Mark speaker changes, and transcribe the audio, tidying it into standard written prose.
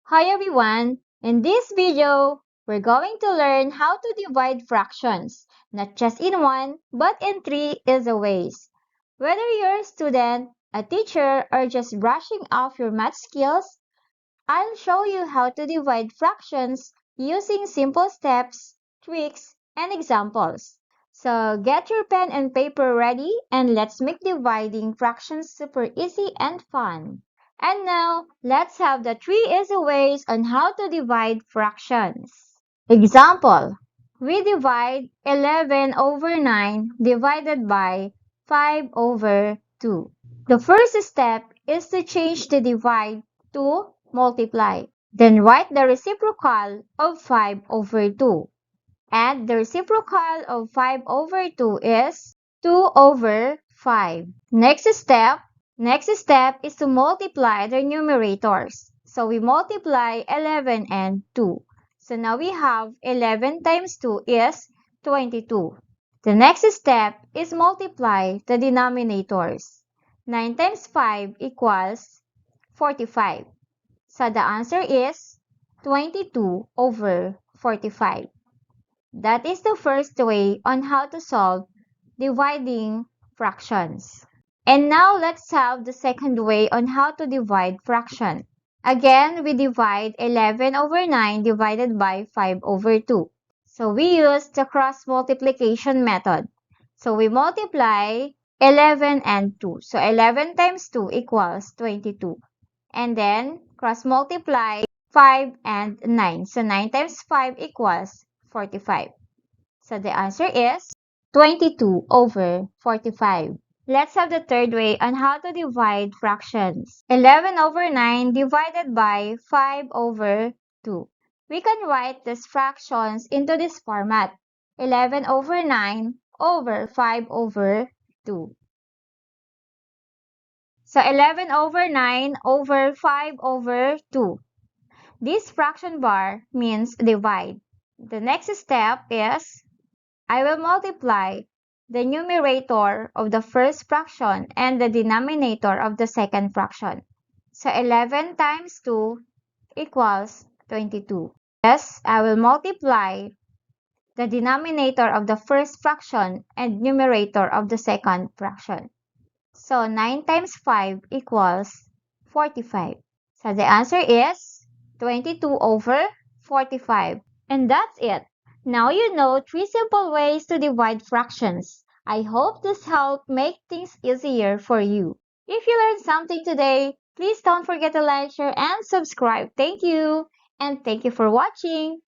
Speaker 1: Hi everyone! In this video, we're going to learn how to divide fractions, not just in one, but in three easy ways. Whether you're a student, a teacher, or just brushing off your math skills, I'll show you how to divide fractions using simple steps, tricks, and examples. So get your pen and paper ready and let's make dividing fractions super easy and fun. And now, let's have the three easy ways on how to divide fractions. Example. We divide 11 over 9 divided by 5 over 2. The first step is to change the divide to multiply. Then write the reciprocal of 5 over 2. And the reciprocal of 5 over 2 is 2 over 5. Next step is to multiply their numerators. So we multiply 11 and 2. So now we have 11 times 2 is 22. The next step is multiply the denominators. 9 times 5 equals 45. So the answer is 22 over 45. That is the first way on how to solve dividing fractions. And now let's have the second way on how to divide fraction. Again, we divide 11 over 9 divided by 5 over 2. So we use the cross multiplication method. So we multiply 11 and 2. So 11 times 2 equals 22. And then cross multiply 5 and 9. So 9 times 5 equals 45. So the answer is 22 over 45. Let's have the third way on how to divide fractions. 11 over 9 divided by 5 over 2. We can write these fractions into this format. 11 over 9 over 5 over 2. So 11 over 9 over 5 over 2. This fraction bar means divide. The next step is I will multiply the numerator of the first fraction and the denominator of the second fraction. So 11 times 2 equals 22. Yes, I will multiply the denominator of the first fraction and numerator of the second fraction. So 9 times 5 equals 45. So the answer is 22 over 45. And that's it. Now you know 3 simple ways to divide fractions. I hope this helped make things easier for you. If you learned something today, please don't forget to like, share, and subscribe. Thank you! And thank you for watching!